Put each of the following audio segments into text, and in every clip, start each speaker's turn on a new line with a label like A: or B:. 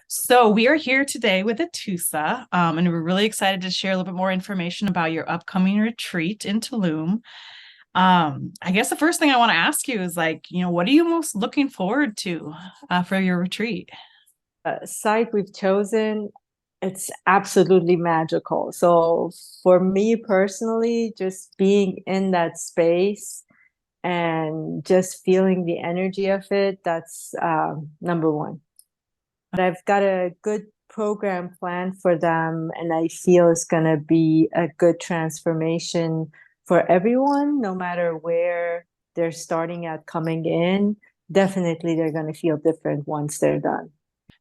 A: So we are here today with Atousa, and we're really excited to share a little bit more information about your upcoming retreat in Tulum. I guess the first thing I want to ask you is what are you most looking forward to for your retreat?
B: Site we've chosen, it's absolutely magical. So for me personally, just being in that space and just feeling the energy of it, that's number one. But I've got a good program planned for them, and I feel it's going to be a good transformation for everyone, no matter where they're starting at coming in. Definitely, they're going to feel different once they're done.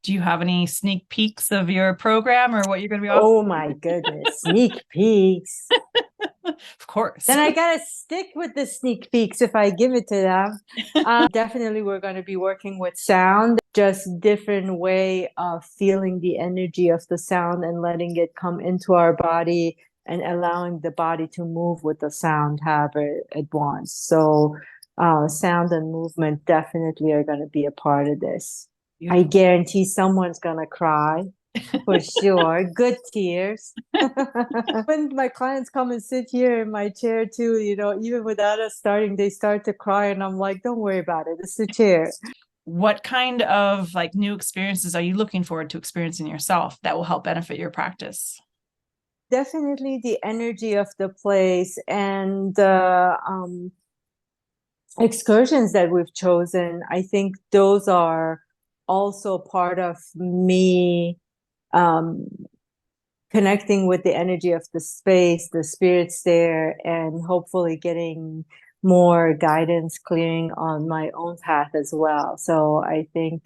A: Do you have any sneak peeks of your program or what you're going to be offering?
B: Oh my goodness, sneak peeks.
A: Of course.
B: Then I gotta stick with the sneak peeks if I give it to them. Definitely, we're going to be working with sound, just different way of feeling the energy of the sound and letting it come into our body and allowing the body to move with the sound however it wants. So, sound and movement definitely are going to be a part of this. I
A: Beautiful.
B: guarantee someone's going to cry for sure. Good tears. When my clients come and sit here in my chair too, even without us starting, they start to cry, and I'm like, don't worry about it. It's the chair.
A: What kind of new experiences are you looking forward to experiencing yourself that will help benefit your practice?
B: Definitely the energy of the place and the excursions that we've chosen. I think those are also part of me um, connecting with the energy of the space, the spirits there, and hopefully getting more guidance, clearing on my own path as well. So I think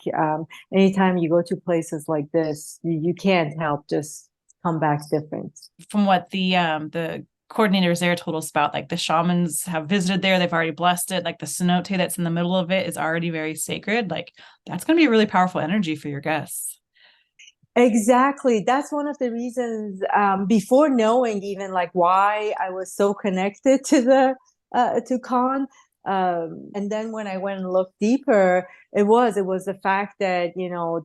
B: anytime you go to places like this, you can't help just come back different.
A: From what the coordinators there told us about, the shamans have visited there, they've already blessed it, the cenote that's in the middle of it is already very sacred. That's going to be a really powerful energy for your guests.
B: Exactly. That's one of the reasons, before knowing even like why I was so connected to the to Khan. And then when I went and looked deeper, it was the fact that,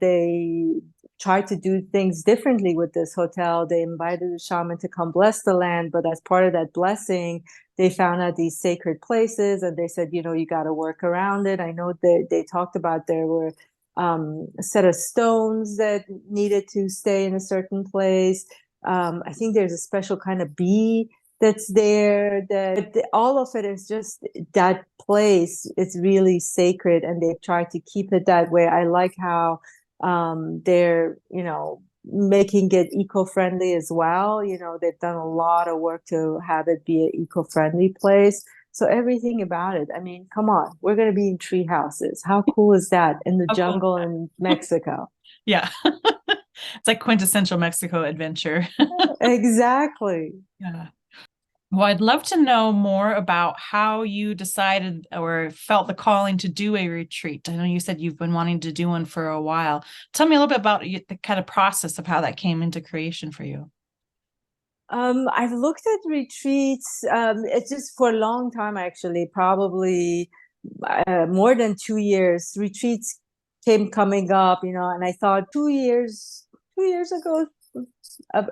B: they tried to do things differently with this hotel. They invited the shaman to come bless the land, but as part of that blessing, they found out these sacred places, and they said, you got to work around it. I know that they talked about there were a set of stones that needed to stay in a certain place. I think there's a special kind of bee that's there, that all of it is just that place. It's really sacred, and they've tried to keep it that way. I like how they're, making it eco-friendly as well. They've done a lot of work to have it be an eco-friendly place. So everything about it. I mean, come on, we're going to be in tree houses. How cool is that in the
A: How cool is
B: jungle
A: that?
B: in Mexico?
A: Yeah. It's like quintessential Mexico adventure.
B: Exactly.
A: Yeah. Well, I'd love to know more about how you decided or felt the calling to do a retreat. I know you said you've been wanting to do one for a while. Tell me a little bit about the kind of process of how that came into creation for you.
B: I've looked at retreats. It's just for a long time, actually, probably more than 2 years. Retreats came coming up, and I thought 2 years ago,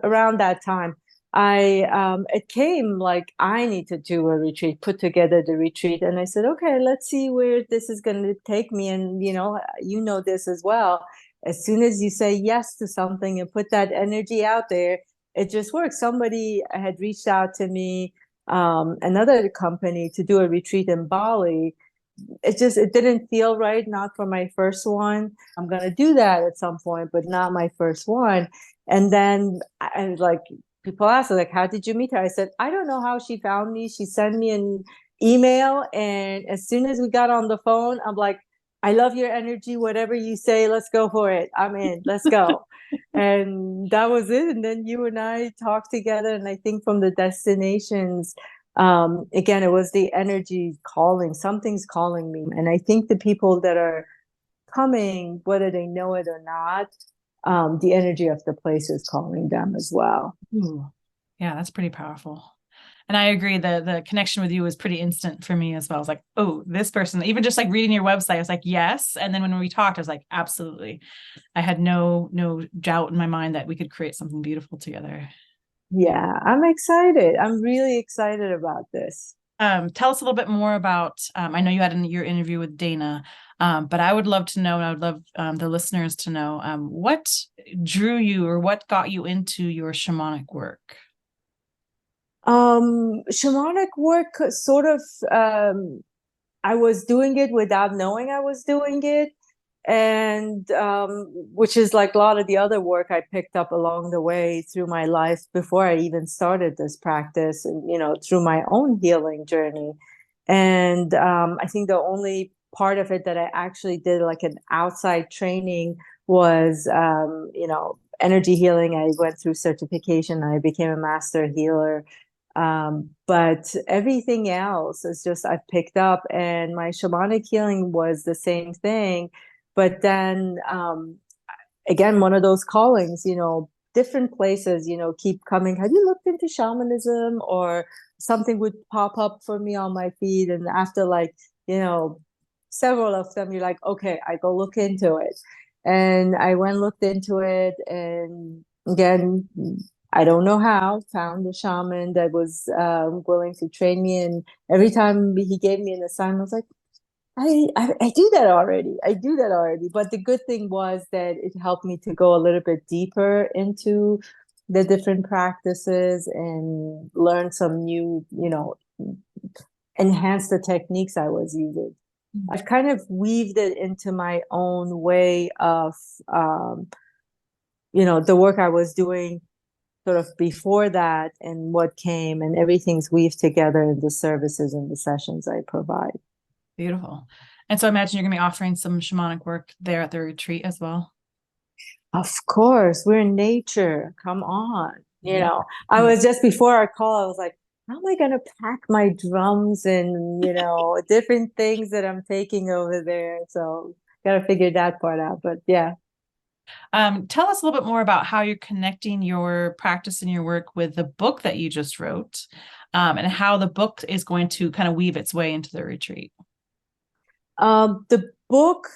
B: around that time, it came like I need to do a retreat, put together the retreat, and I said, okay, let's see where this is going to take me. And you know this as well. As soon as you say yes to something and put that energy out there, it just works. Somebody had reached out to me, another company, to do a retreat in Bali. It didn't feel right, not for my first one. I'm gonna do that at some point, but not my first one. And then I like, people ask like, how did you meet her? I said, I don't know how she found me. She sent me an email, and as soon as we got on the phone, I'm like, I love your energy. Whatever you say, let's go for it. I'm in. Let's go. And that was it. And then you and I talked together, and I think from the destinations, again, it was the energy calling. Something's calling me, and I think the people that are coming, whether they know it or not, the energy of the place is calling them as well.
A: Ooh, yeah, that's pretty powerful. And I agree, the connection with you was pretty instant for me as well. I was like, oh, this person, even just like reading your website, I was like, yes. And then when we talked, I was like, absolutely. I had no doubt in my mind that we could create something beautiful together.
B: Yeah, I'm excited. I'm really excited about this.
A: Tell us a little bit more about, I know you had your interview with Dana, but I would love to know, and I would love the listeners to know, what drew you or what got you into your shamanic work?
B: Shamanic work sort of, I was doing it without knowing I was doing it. And which is like a lot of the other work I picked up along the way through my life before I even started this practice, and through my own healing journey. And I think the only part of it that I actually did like an outside training was energy healing. I went through certification. I became a master healer. But everything else is just I've picked up, and my shamanic healing was the same thing. But then again, one of those callings, different places, keep coming. Have you looked into shamanism? Or something would pop up for me on my feed. And after like, several of them, you're like, okay, I go look into it. And I went looked into it, and again, I don't know how, found a shaman that was willing to train me. And every time he gave me an assignment, I was like, I do that already. I do that already. But the good thing was that it helped me to go a little bit deeper into the different practices and learn some new, enhance the techniques I was using. I've kind of weaved it into my own way of, the work I was doing sort of before that and what came, and everything's weaved together in the services and the sessions I provide.
A: Beautiful. And so I imagine you're going to be offering some shamanic work there at the retreat as well.
B: Of course, we're in nature. Come on.
A: Yeah.
B: I was just before our call, I was like, how am I going to pack my drums and, different things that I'm taking over there? So, got to figure that part out. But yeah.
A: Tell us a little bit more about how you're connecting your practice and your work with the book that you just wrote, and how the book is going to kind of weave its way into the retreat.
B: The book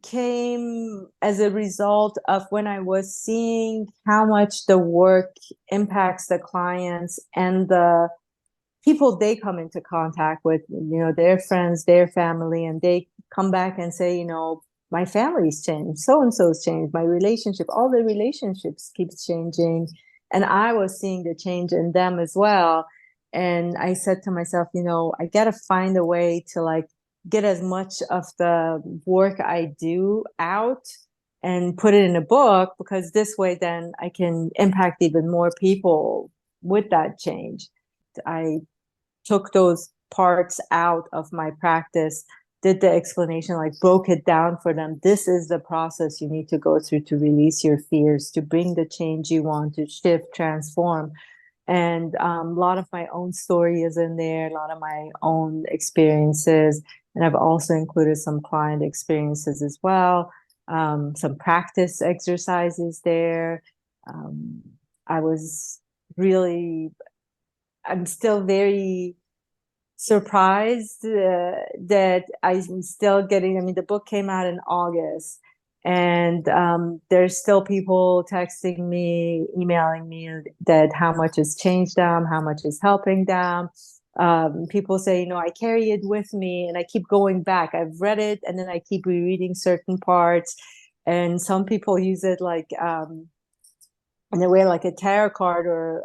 B: came as a result of when I was seeing how much the work impacts the clients and the people they come into contact with, their friends, their family, and they come back and say, my family's changed, so and so's changed, my relationship, all the relationships keeps changing. And I was seeing the change in them as well. And I said to myself, I got to find a way to like get as much of the work I do out and put it in a book, because this way then I can impact even more people with that change. I took those parts out of my practice, did the explanation, like broke it down for them. This is the process you need to go through to release your fears, to bring the change you want, to shift, transform. And a lot of my own story is in there, a lot of my own experiences. And I've also included some client experiences as well, some practice exercises there. I was really, I'm still very surprised that I'm still getting, I mean, the book came out in August, and there's still people texting me, emailing me that how much has changed them, how much is helping them. People say, I carry it with me and I keep going back. I've read it and then I keep rereading certain parts. And some people use it like in a way like a tarot card, or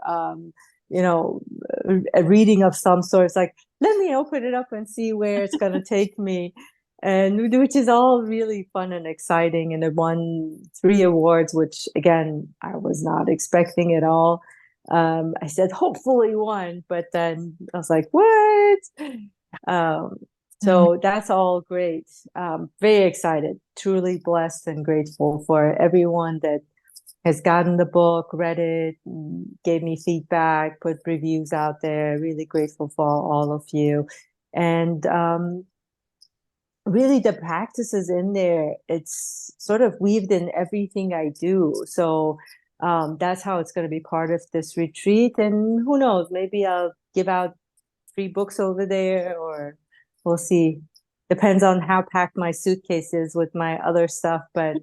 B: a reading of some sort. It's like, let me open it up and see where it's going to take me. And which is all really fun and exciting. And it won 3 awards, which again, I was not expecting at all. I said, hopefully one, but then I was like, what? So that's all great. Very excited, truly blessed and grateful for everyone that has gotten the book, read it, gave me feedback, put reviews out there. Really grateful for all of you. And really the practices in there, it's sort of weaved in everything I do. So that's how it's going to be part of this retreat. And who knows, maybe I'll give out free books over there, or we'll see. Depends on how packed my suitcase is with my other stuff. But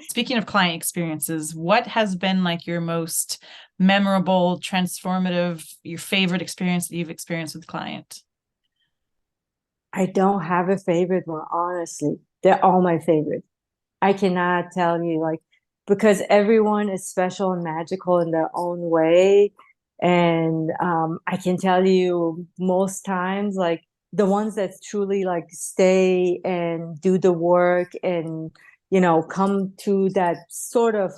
A: speaking of client experiences, what has been like your most memorable, transformative, your favorite experience that you've experienced with client?
B: I don't have a favorite one, honestly. They're all my favorite. I cannot tell you, like, because everyone is special and magical in their own way. And I can tell you most times, like, the ones that truly like stay and do the work and, come to that sort of,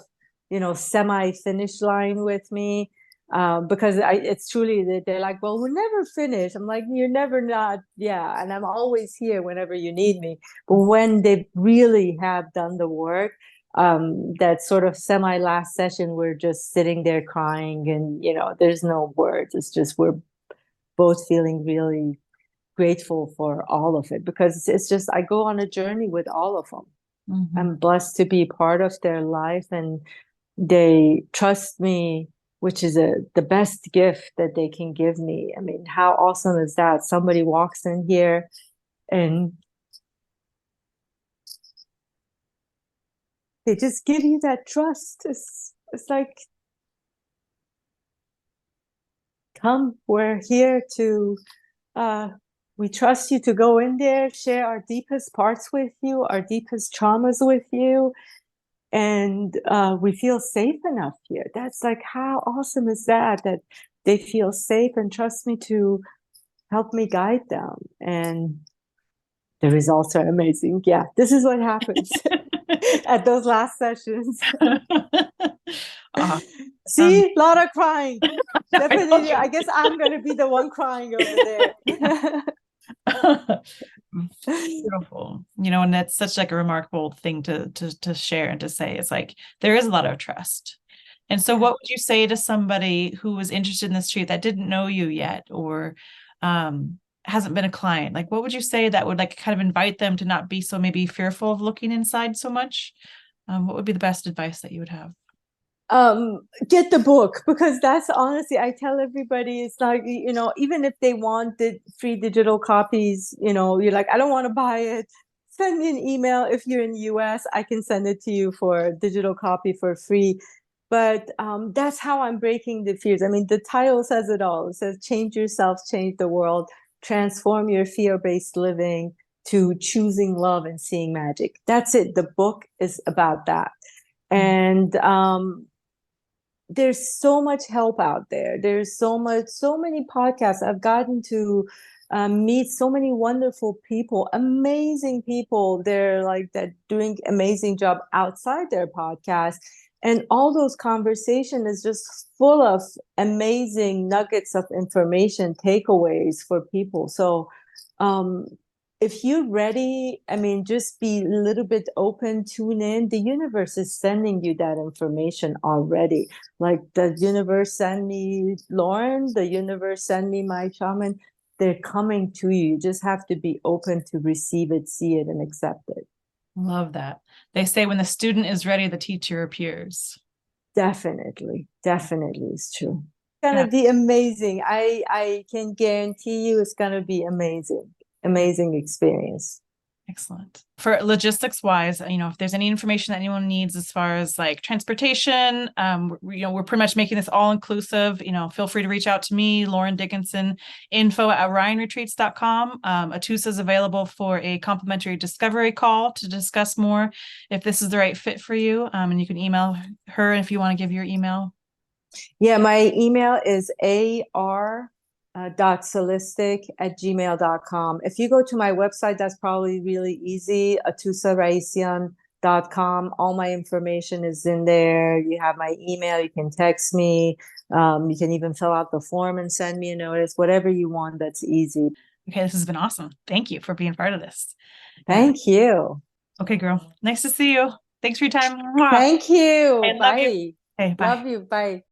B: semi finish line with me. Because it's truly that they're like, well, we'll never finish. I'm like, you're never not. Yeah. And I'm always here whenever you need me. But when they really have done the work, that sort of semi last session, we're just sitting there crying and, there's no words. It's just, we're both feeling really grateful for all of it, because it's just, I go on a journey with all of them.
A: Mm-hmm.
B: I'm blessed to be part of their life, and they trust me, which is the best gift that they can give me. I mean, how awesome is that? Somebody walks in here and they just give you that trust. It's like, come, we're here to, we trust you to go in there, share our deepest parts with you, our deepest traumas with you. And we feel safe enough here. That's like, how awesome is that they feel safe and trust me to help me guide them. And the results are amazing. Yeah, this is what happens at those last sessions. See, a lot of crying. Definitely, I guess I'm going to be the one crying over there.
A: Beautiful, and that's such like a remarkable thing to share and to say. It's like there is a lot of trust. And so what would you say to somebody who was interested in this treat that didn't know you yet, or hasn't been a client? Like, what would you say that would like kind of invite them to not be so maybe fearful of looking inside so much? What would be the best advice that you would have?
B: Get the book, because that's honestly, I tell everybody, it's like, even if they want the free digital copies, you're like, I don't want to buy it, send me an email. If you're in the US, I can send it to you for a digital copy for free. But that's how I'm breaking the fears. I mean, the title says it all. It says, change yourself, change the world, transform your fear-based living to choosing love and seeing magic. That's it. The book is about that. And there's so much help out there. There's so many podcasts. I've gotten to meet so many wonderful people, amazing people. They're like that doing amazing job outside their podcast. And all those conversation is just full of amazing nuggets of information, takeaways for people. So if you're ready, I mean, just be a little bit open, tune in. The universe is sending you that information already. Like the universe send me Lauren, the universe send me my shaman. They're coming to you. You just have to be open to receive it, see it, and accept it.
A: Love that. They say when the student is ready, the teacher appears.
B: Definitely it's true. It's gonna be amazing. I can guarantee you it's gonna be amazing experience.
A: Excellent. For logistics wise, if there's any information that anyone needs as far as like transportation, we're pretty much making this all inclusive. Feel free to reach out to me, Lauren Dickinson, info@ryanretreats.com. Atousa is available for a complimentary discovery call to discuss more if this is the right fit for you. And you can email her if you want to give your email.
B: Yeah, my email is ar.solistic@gmail.com. If you go to my website, that's probably really easy, AtousaRaissyan.com. All my information is in there. You have my email. You can text me. You can even fill out the form and send me a notice, whatever you want. That's easy.
A: Okay, this has been awesome. Thank you for being part of this.
B: Thank you.
A: Okay, girl. Nice to see you. Thanks for your time.
B: Thank you.
A: I love
B: Bye.
A: you. Hey, bye.
B: Love you. Bye.